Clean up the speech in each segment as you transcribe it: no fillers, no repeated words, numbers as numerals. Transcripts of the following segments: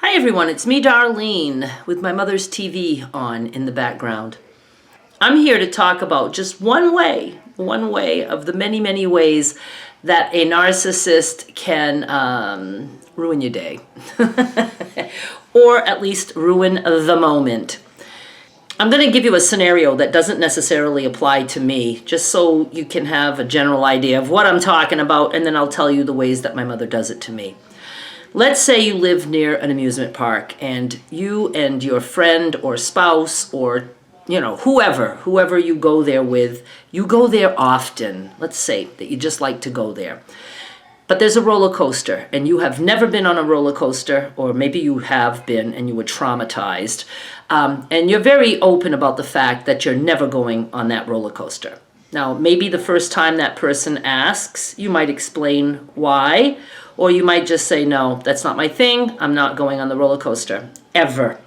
Hi everyone, it's me Darlene with my mother's TV on in the background. I'm here to talk about just one way of the many ways that a narcissist can ruin your day. Or at least ruin the moment. I'm going to give you a scenario that doesn't necessarily apply to me, just so you can have a general idea of what I'm talking about, and then I'll tell you the ways that my mother does it to me. Let's say you live near an amusement park and you and your friend or spouse or whoever you go there with, you go there often. Let's say that you just like to go there. But there's a roller coaster and you have never been on a roller coaster, or maybe you have been and you were traumatized. And you're very open about the fact that you're never going on that roller coaster. Now, maybe the first time that person asks, you might explain why, or you might just say, no, that's not my thing. I'm not going on the roller coaster, ever.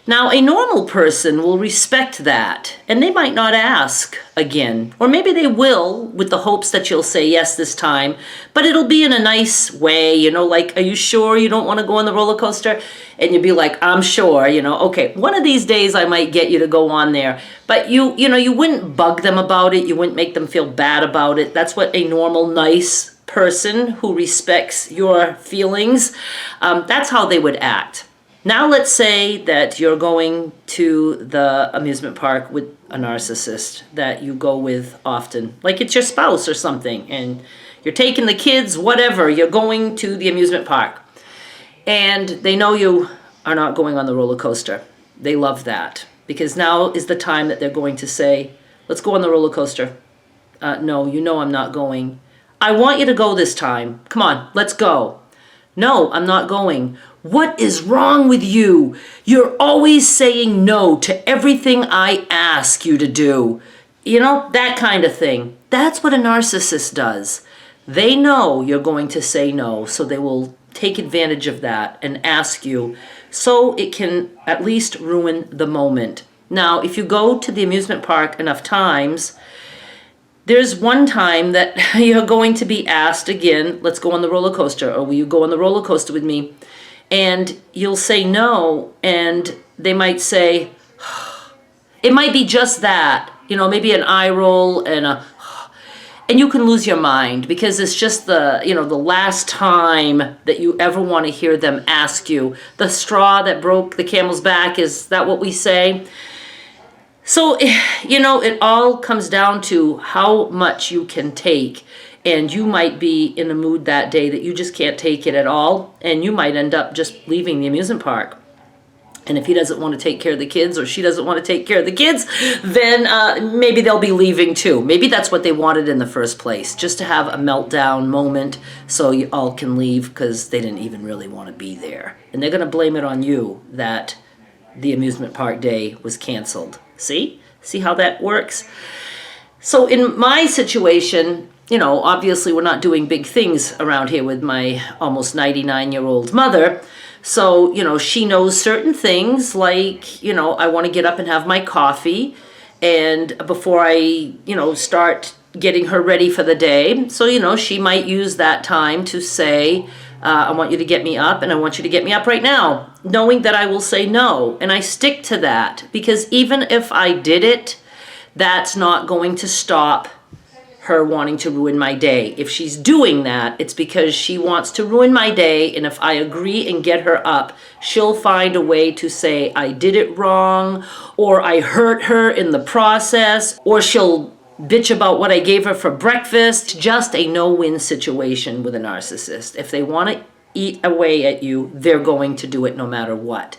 Now, a normal person will respect that, and they might not ask again. Or maybe they will, with the hopes that you'll say yes this time, but it'll be in a nice way, like, are you sure you don't want to go on the roller coaster? And you'll be like, I'm sure, okay, one of these days I might get you to go on there. But you wouldn't bug them about it. You wouldn't make them feel bad about it. That's what a normal, nice person who respects your feelings, that's how they would act. Now let's say that you're going to the amusement park with a narcissist that you go with often, like it's your spouse or something, and you're taking the kids, whatever, you're going to the amusement park. And they know you are not going on the roller coaster. They love that, because now is the time that they're going to say, let's go on the roller coaster. No, I'm not going. I want you to go this time. Come on, let's go. No, I'm not going. What is wrong with you? You're always saying no to everything I ask you to do. That kind of thing. That's what a narcissist does. They know you're going to say no, so they will take advantage of that and ask you, so it can at least ruin the moment. Now, if you go to the amusement park enough times, there's one time that you're going to be asked again, let's go on the roller coaster, or will you go on the roller coaster with me? And you'll say no, and they might say, it might be just that, maybe an eye roll and you can lose your mind, because it's just the last time that you ever want to hear them ask you. The straw that broke the camel's back, is that what we say? So, it all comes down to how much you can take. And you might be in a mood that day that you just can't take it at all. And you might end up just leaving the amusement park. And if he doesn't want to take care of the kids, or she doesn't want to take care of the kids, then maybe they'll be leaving too. Maybe that's what they wanted in the first place, just to have a meltdown moment so you all can leave, because they didn't even really want to be there. And they're going to blame it on you that the amusement park day was canceled. See how that works? So in my situation, obviously we're not doing big things around here with my almost 99-year-old mother. So, she knows certain things, like, I want to get up and have my coffee, and before I, start getting her ready for the day. So, she might use that time to say, I want you to get me up, and I want you to get me up right now, knowing that I will say no. And I stick to that, because even if I did it, that's not going to stop her wanting to ruin my day. If she's doing that, it's because she wants to ruin my day, and if I agree and get her up, she'll find a way to say I did it wrong, or I hurt her in the process, or she'll bitch about what I gave her for breakfast. Just a no-win situation with a narcissist. If they want to eat away at you, they're going to do it no matter what.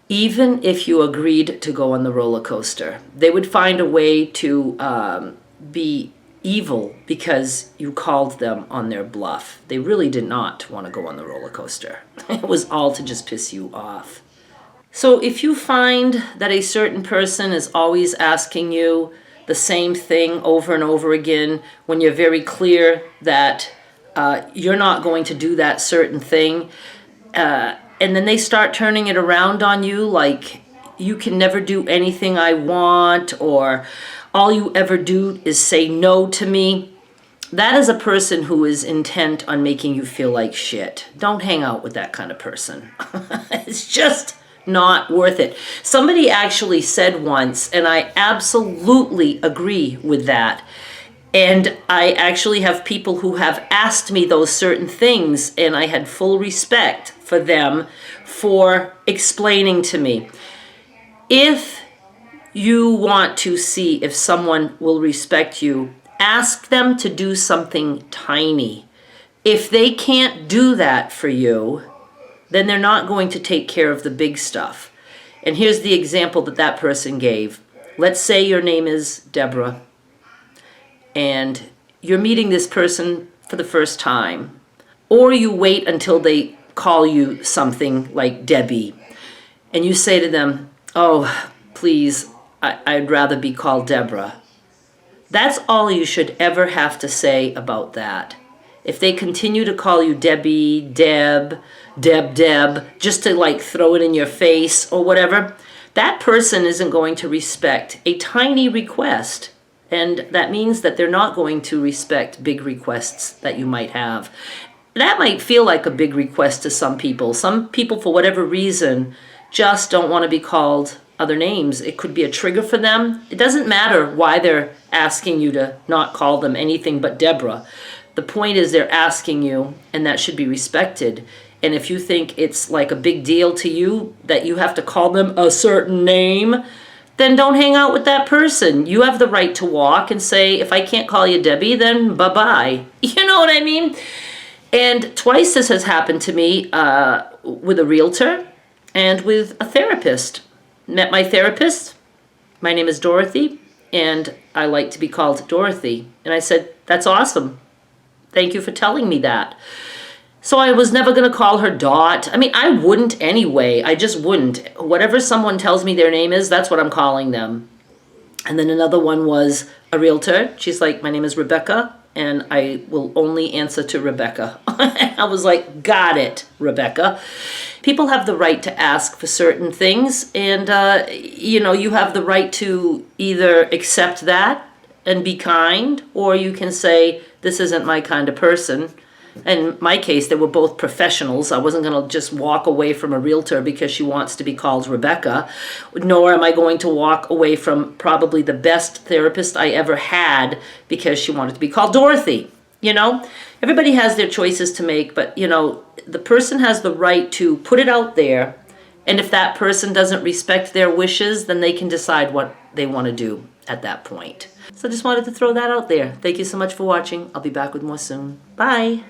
Even if you agreed to go on the roller coaster, they would find a way to be evil because you called them on their bluff. They really did not want to go on the roller coaster. It was all to just piss you off. So if you find that a certain person is always asking you the same thing over and over again, when you're very clear that you're not going to do that certain thing, and then they start turning it around on you, like, you can never do anything I want, or all you ever do is say no to me, that is a person who is intent on making you feel like shit. Don't hang out with that kind of person. It's just not worth it. Somebody actually said once, and I absolutely agree with that. And I actually have people who have asked me those certain things, and I had full respect for them for explaining to me. If you want to see if someone will respect you, ask them to do something tiny. If they can't do that for you, then they're not going to take care of the big stuff. And here's the example that that person gave. Let's say your name is Deborah, and you're meeting this person for the first time, or you wait until they call you something like Debbie, and you say to them, oh, please, I'd rather be called Deborah. That's all you should ever have to say about that. If they continue to call you Debbie, Deb, just to like throw it in your face or whatever, that person isn't going to respect a tiny request. And that means that they're not going to respect big requests that you might have. That might feel like a big request to some people. Some people, for whatever reason, just don't want to be called other names. It could be a trigger for them. It doesn't matter why they're asking you to not call them anything but Deborah. The point is they're asking you, and that should be respected. And if you think it's like a big deal to you that you have to call them a certain name, then don't hang out with that person. You have the right to walk and say, if I can't call you Debbie, then bye-bye. You know what I mean? And twice this has happened to me with a realtor and with a therapist. Met my therapist. My name is Dorothy, and I like to be called Dorothy. And I said, that's awesome. Thank you for telling me that. So I was never going to call her Dot. I mean, I wouldn't anyway. I just wouldn't. Whatever someone tells me their name is, that's what I'm calling them. And then another one was a realtor. She's like, my name is Rebecca, and I will only answer to Rebecca. I was like, got it, Rebecca. People have the right to ask for certain things, and you have the right to either accept that and be kind, or you can say, this isn't my kind of person. In my case, they were both professionals. I wasn't going to just walk away from a realtor because she wants to be called Rebecca, nor am I going to walk away from probably the best therapist I ever had because she wanted to be called Dorothy. Everybody has their choices to make, but, the person has the right to put it out there, and if that person doesn't respect their wishes, then they can decide what they want to do at that point. So I just wanted to throw that out there. Thank you so much for watching. I'll be back with more soon. Bye.